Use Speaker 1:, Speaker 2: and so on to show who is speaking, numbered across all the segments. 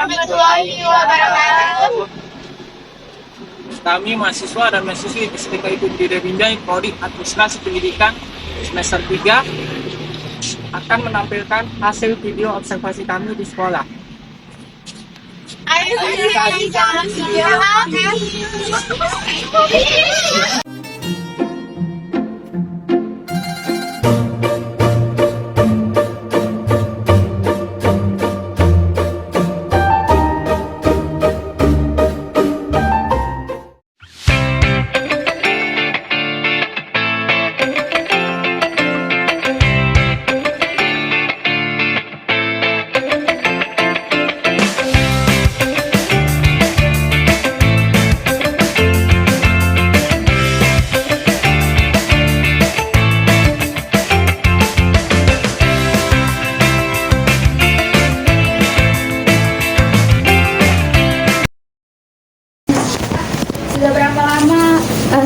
Speaker 1: warahmatullahi wabarakatuh.
Speaker 2: Kami mahasiswa dan mahasiswi STK Ibnu Dida Binjai Prodi Administrasi Pendidikan semester 3 akan menampilkan hasil video observasi kami di sekolah.
Speaker 1: Ayo kita bicara video.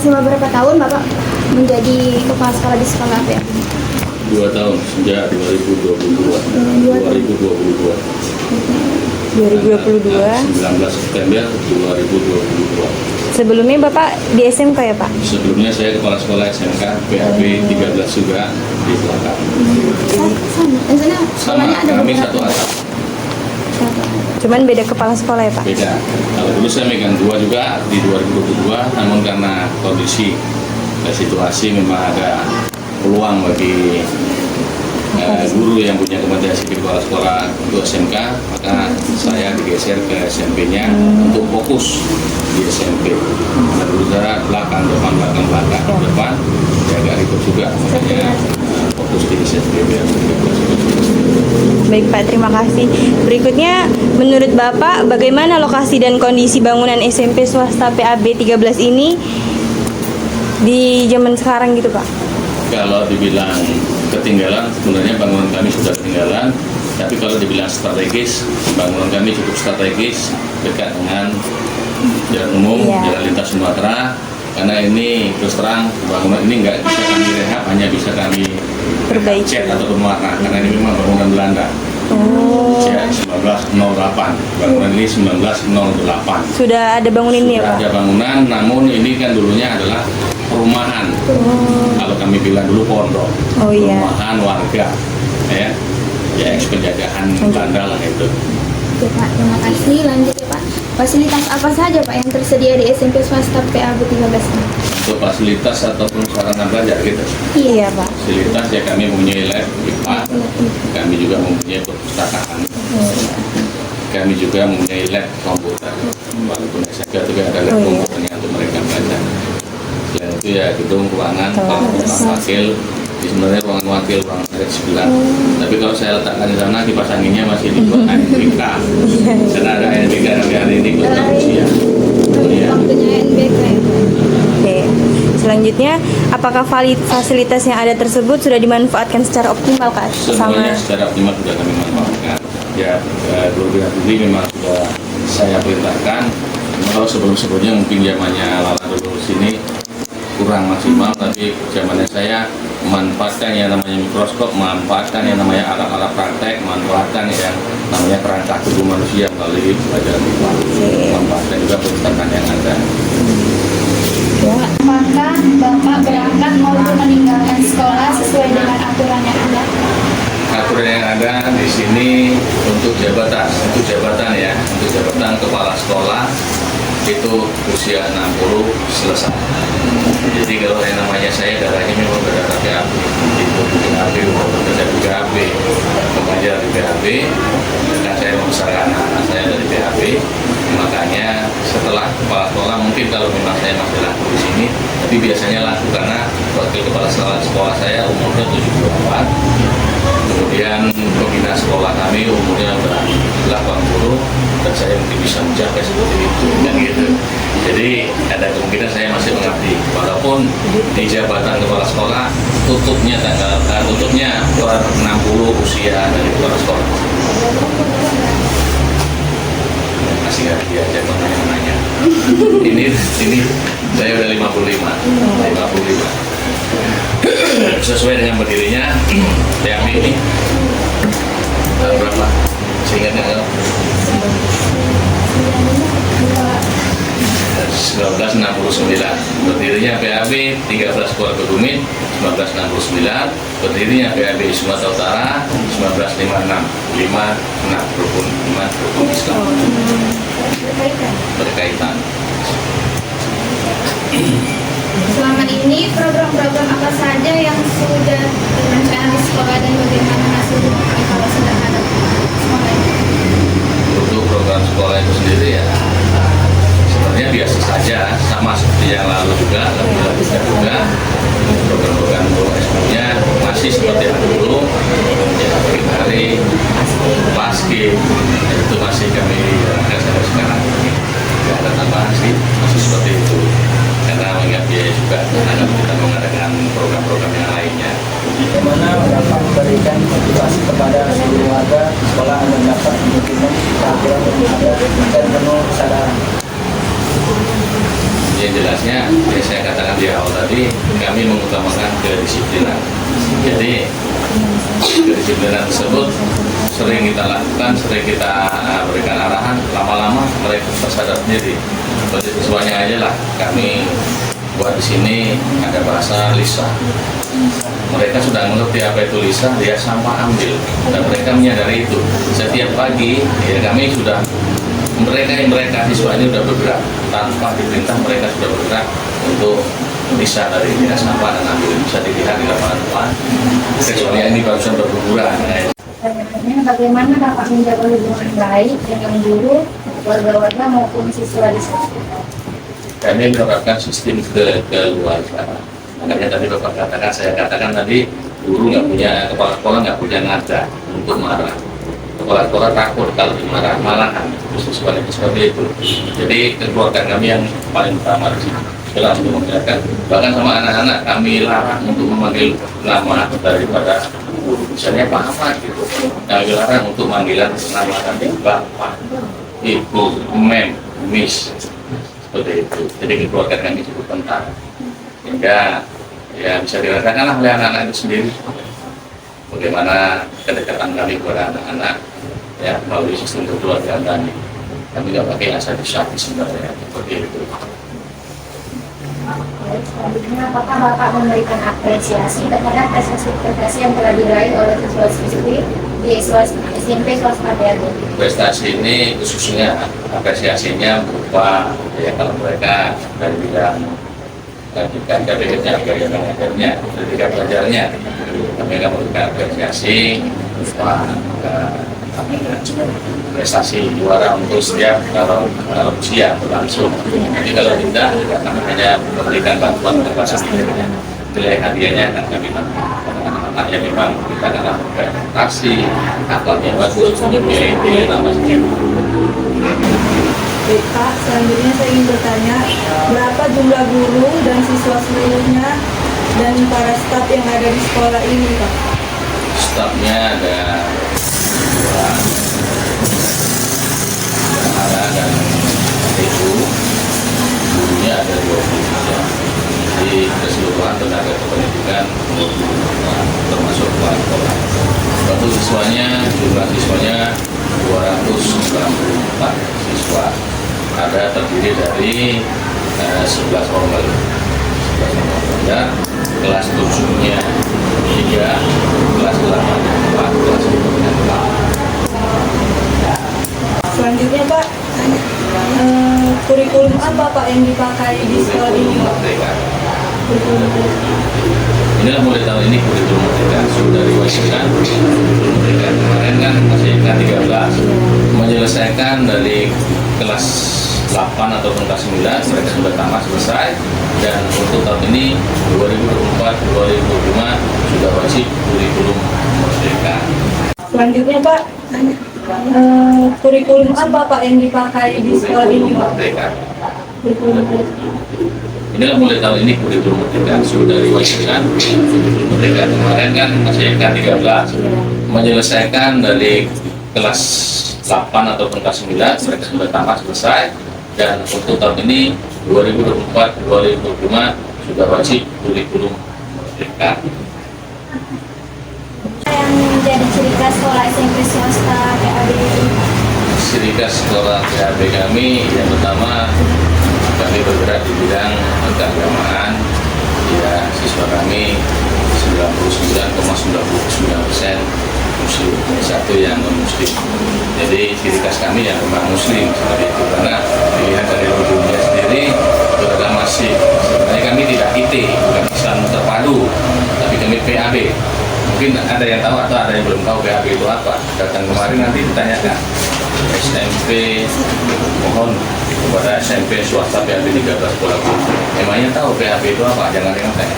Speaker 3: Selama berapa tahun Bapak menjadi kepala sekolah di sekolah apa ya?
Speaker 4: 2 tahun, sejak 2022. 19 September 2022.
Speaker 3: Sebelumnya Bapak di SMK ya Pak?
Speaker 4: Sebelumnya saya kepala sekolah SMK PAB 13 juga di belakang.
Speaker 3: Sama,
Speaker 4: kami satu atap.
Speaker 3: Cuman beda kepala sekolah ya Pak?
Speaker 4: Beda. Kalau dulu saya megang 2 juga di 2022, namun karena kondisi dan situasi memang ada peluang bagi guru yang punya kompetensi di kepala sekolah untuk SMK, maka saya digeser ke SMP-nya untuk fokus di SMP. Nah, berusaha belakang, depan, ya agak ribet juga, makanya fokus di SMP biar
Speaker 3: Baik Pak, terima kasih. Berikutnya, menurut Bapak, bagaimana lokasi dan kondisi bangunan SMP swasta PAB 13 ini di zaman sekarang gitu Pak?
Speaker 4: Kalau dibilang ketinggalan, sebenarnya bangunan kami sudah ketinggalan. Tapi kalau dibilang strategis, bangunan kami cukup strategis, dekat dengan jalan umum, jalan lintas Sumatera. Karena ini terus terang bangunan ini nggak bisa kami rehab, hanya bisa kami cat atau pewarna. Karena ini memang bangunan Belanda. Cat 1908, bangunan ini 1908.
Speaker 3: Sudah ada bangunan ini ya Pak?
Speaker 4: Sudah ada bangunan, namun ini kan dulunya adalah perumahan. Kalau kami bilang dulu pondok, perumahan warga, ya penjagaan Belanda lah itu.
Speaker 3: Oke Pak, terima kasih. Lanjut ya Pak. Fasilitas apa saja Pak yang tersedia di SMP swasta PAB 13 ini?
Speaker 4: Untuk fasilitas ataupun sarana belajar gitu.
Speaker 3: Iya Pak.
Speaker 4: Fasilitas ya kami mempunyai lab IPA, kami juga mempunyai perpustakaan, kami juga mempunyai lab komputer. Walaupun SMK juga ada lab komputernya untuk mereka belajar. Selain itu ya gedung ruangan, ruang wakil. Sebenarnya ruangan wakil, ruangan ada di sebelah. Tapi kalau saya letakkan di sana, kipas anginnya masih dibuat NBK. Karena ada NBK hari ini buat usia.
Speaker 3: Waktunya NBK. Oke. Selanjutnya, apakah fasilitas yang ada tersebut sudah dimanfaatkan secara optimal Kak?
Speaker 4: Sebenarnya secara optimal sudah kami manfaatkan. Ya, beberapa ini memang sudah saya perintahkan. Kalau sebelum-sebelumnya mungkin zamannya Lala dulu sini kurang maksimal, tapi zamannya saya memanfaatkan yang namanya mikroskop, memanfaatkan yang namanya alat-alat praktek, memanfaatkan yang namanya kerangka tubuh manusia melalui pelajaran IPA, memanfaatkan juga perpustakaan yang ada.
Speaker 1: Apakah Bapak berangkat maupun meninggalkan sekolah sesuai dengan aturan yang ada?
Speaker 4: Aturan yang ada di sini untuk jabatan ya, untuk jabatan kepala sekolah itu usia 60 selesai. Jadi kalau yang namanya saya darahnya memang berdarah PAB, itu PAB, bekerja di PAB, mengajar di PAB, dan saya membesarkan anak saya dari PAB. Makanya setelah kepala sekolah mungkin kalau memang saya masih laku di sini, tapi biasanya laku karena wakil kepala sekolah saya umurnya 74. Kemudian pembina sekolah kami umurnya sudah 80 dan saya mungkin bisa mencapai seperti itu kan gitu. Jadi ada kemungkinan saya masih mengabdi walaupun di jabatan kepala sekolah tutupnya per 60 usia dari kepala sekolah. Masih ngerti aja kalau nanya. Ini saya udah 55. Sesuai dengan berdirinya PAB ini berapa? Seingatnya 1969. Berdirinya PAB 13 Sekolah Kebumen 1969. Berdirinya PAB Sumatera Utara 1956. 56 rukun iman, rukun Islam berkaitan.
Speaker 1: Selama ini program-program apa saja yang sudah direncanakan di sekolah dan bagaimana hasil evaluasi terhadap sekolah ini?
Speaker 4: Untuk program sekolah itu sendiri ya sebenarnya biasa saja, sama seperti yang lalu juga, lanjutkan juga. Program-program S1-nya masih seperti yang dulu, ya hari basket itu masih kami jalankan sampai sekarang. Tidak ada tambahan sih, masih seperti itu. Karena mengingat biaya juga, akan kita mengadakan program-program yang lainnya.
Speaker 5: Bagaimana Bapak memberikan motivasi kepada seluruh warga sekolah agar dapat mendukung peraturan yang ada dan penuh kesadaran?
Speaker 4: Yang jelasnya, ya saya katakan di awal tadi, kami mengutamakan kedisiplinan. Jadi kedisiplinan tersebut sering kita lakukan, sering kita berikan arahan, lama-lama mereka tersadar sendiri. Seperti sesuanya aja lah, kami buat di sini ada bahasa lisan. Mereka sudah mengerti apa itu lisan, dia sampah ambil, dan mereka menyadari itu. Setiap pagi, ya kami sudah mereka siswa ini sudah bergerak tanpa diperintah, mereka sudah bergerak untuk bisa dari dia sampah dan ambil, bisa dilihat di lapangan depan. Kecuali ini barusan berguguran.
Speaker 1: Bagaimana dapat menjaga hubungan baik dengan guru, warga-warga maupun siswa di sekolah?
Speaker 4: Kami menerapkan sistem keluarga. Makanya tadi Bapak katakan, saya katakan tadi, guru nggak punya, kepala sekolah nggak punya nada untuk marah. Kepala sekolah takut kalau dimarah, malahan sesuatu seperti itu. Jadi kekeluargaan kami yang paling utama di sini. Jelas untuk mengingatkan, bahkan sama anak-anak kami larang untuk memanggil nama daripada misalnya Pak Ahmad gitu. Kami larang untuk manggilan nama nanti Bapak, Ibu, Mem, Miss, seperti itu. Jadi kekeluargaan kami cukup penting. Hingga ya bisa dirasakan oleh anak-anak itu sendiri bagaimana kedekatan kami kepada anak-anak ya melalui sistem kekeluargaan kami. Kami nggak pakai asal disyafi sebenarnya seperti itu.
Speaker 1: Selanjutnya, apakah Bapak memberikan apresiasi terhadap prestasi yang telah diraih oleh siswa-siswi di SMP swasta PAB?
Speaker 4: Prestasi ini khususnya apresiasinya berupa ya kalau mereka dari bidang lanjutkan KPK-nya, belajarnya, ketika belajarnya, kami akan memberikan apresiasi berupa prestasi juara untuk setiap kalau usia berlangsung. Jadi kalau tidak, kami hanya memberikan bantuan kepada mereka. Nilai hadiahnya akan kami anak yang memang kita akan prestasi, akhlaknya bagus, memiliki nama sendiri.
Speaker 6: Baik Pak, selanjutnya saya ingin bertanya, berapa jumlah guru dan siswa seluruhnya dan para staf yang ada di sekolah ini Pak?
Speaker 4: Stafnya ada dua, dan ibu, gurunya ada 23. Jadi keseluruhan tenaga kependidikan termasuk kepala sekolah. Untuk siswanya, jumlah siswanya 294 siswa. Ada terdiri dari 11 formal, 11 formal belajar, kelas 7-nya 3, kelas 8 4, kelas 9-nya 4.
Speaker 6: Selanjutnya Pak, kurikulum apa Pak yang dipakai di sekolah ini Pak?
Speaker 4: Inilah mulai tahun ini kurikulum merdeka sudah diwajibkan. Kurikulum merdeka kemarin kan masih K13 menyelesaikan dari kelas 8 atau kelas 9 mereka sudah tamat selesai, dan untuk tahun ini 2024-2025 sudah wajib kurikulum merdeka.
Speaker 6: Selanjutnya Pak, kurikulum apa Pak yang dipakai di sekolah ini Pak?
Speaker 4: Merdeka.
Speaker 6: Kurikulum merdeka.
Speaker 4: Inilah mulai tahun ini kurikulum merdeka sudah diwajibkan. Kurikulum merdeka kemarin kan masih K13 menyelesaikan dari kelas 8 atau kelas 9 mereka sudah tamat selesai, dan untuk tahun ini 2024-2025 sudah wajib kurikulum merdeka.
Speaker 1: Yang menjadi ciri khas sekolah SMP swasta PAB?
Speaker 4: Ciri khas sekolah PAB kami yang pertama kami bergerak di bidang keagamaan. Ya, siswa kami 99,99% muslim, satu yang non muslim. Jadi ciri khas kami yang memang muslim seperti itu, karena dilihat dari logonya sendiri beragama masih. Sebenarnya kami tidak IT, bukan Islam terpadu, tapi kami PAB. Mungkin ada yang tahu atau ada yang belum tahu PAB itu apa. Datang kemarin nanti ditanyakan. SMP, mohon kepada SMP swasta PAB 13 Sekolah Guru. Emangnya tahu PAB itu apa? Jangan yang tanya.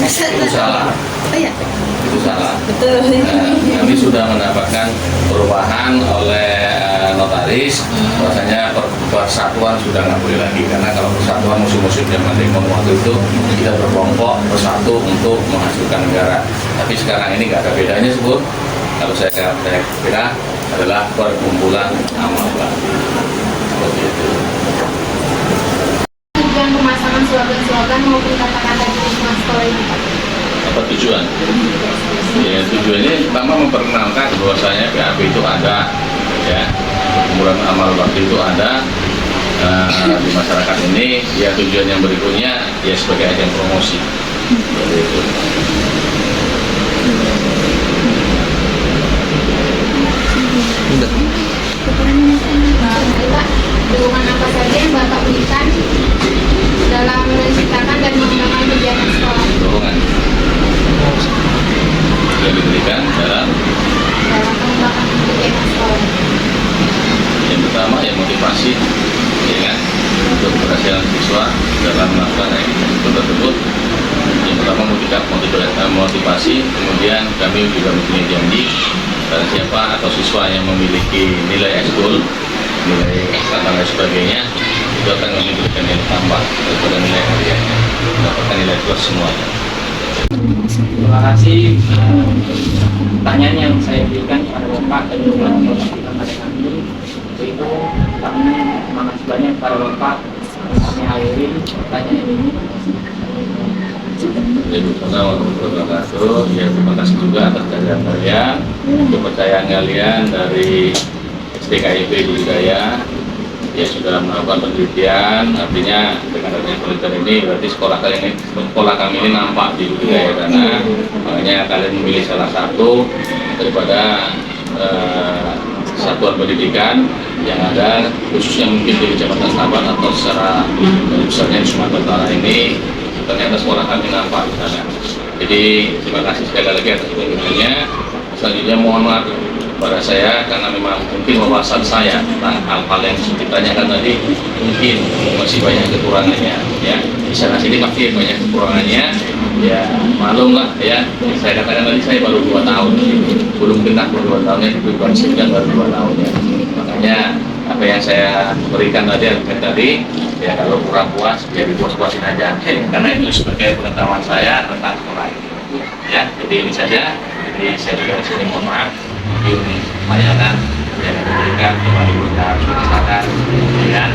Speaker 4: Itu salah.
Speaker 1: Oh iya.
Speaker 4: Itu salah.
Speaker 3: Betul.
Speaker 4: Kami sudah mendapatkan perubahan oleh notaris, bahwasanya persatuan sudah nggak boleh lagi, karena kalau persatuan musim-musim zaman demo waktu itu kita berkelompok bersatu untuk menghasilkan negara. Tapi sekarang ini nggak ada bedanya sebut. Kalau saya kira adalah perkumpulan amal bakti. Seperti itu.
Speaker 1: Tujuan pemasangan slogan-slogan maupun kata-kata di lingkungan sekolah ini, Pak?
Speaker 4: Apa tujuan? Ya, tujuannya pertama memperkenalkan bahwasanya PAB itu ada, ya, perkumpulan amal bakti itu ada di masyarakat ini. Ya, tujuan yang berikutnya ya sebagai ajang promosi. Seperti itu.
Speaker 1: Pak, dukungan apa saja yang Bapak berikan dalam menciptakan dan mengembangkan kegiatan sekolah
Speaker 4: Dorongan yang diberikan dalam
Speaker 1: mengembangkan kegiatan sekolah?
Speaker 4: yang pertama ya motivasi, ya kan, untuk keberhasilan siswa dalam melakukan aktivitas tersebut. Yang pertama motivasi, kemudian kami juga mempunyai janji pada siapa atau siswa yang memiliki nilai ekskul, nilai dan lain sebagainya, itu akan kami berikan nilai tambah daripada nilai harian, mendapatkan nilai plus semuanya.
Speaker 2: Terima kasih. Pertanyaan yang saya berikan kepada Bapak dan juga kepada kami, itu kami terima kasih banyak kepada Bapak. Kami akhiri pertanyaan ini.
Speaker 4: Ya, terima kasih juga atas kehadiran kalian, kepercayaan kalian dari SDKIP di Hidayah. Ya, sudah melakukan penelitian, artinya dengan adanya penelitian ini berarti sekolah kami ini nampak di budaya sana. Makanya kalian memilih salah satu daripada satuan pendidikan yang ada, khususnya mungkin di Kecamatan Stabat atau secara besarnya di Sumatera Utara ini. Ternyata sekolah kami nampak di sana. Jadi terima kasih sekali lagi atas kunjungannya. Selanjutnya mohon maaf kepada saya karena memang mungkin wawasan saya tentang hal-hal yang ditanyakan tadi mungkin masih banyak kekurangannya, ya. Di sana sini pasti banyak kekurangannya, ya maklumlah, ya. Saya katakan tadi saya baru 2 tahun, belum genap 2 tahunnya, tapi baru 2 tahun, ya. Makanya apa yang saya berikan tadi ya kalau kurang puas ya dipuas-puasin aja, karena itu sebagai pengetahuan saya tentang sekolah ini, ya. Jadi ini saja. Jadi saya juga sini mohon maaf mungkin layanan yang diberikan kepada guru harus disampaikan, ya.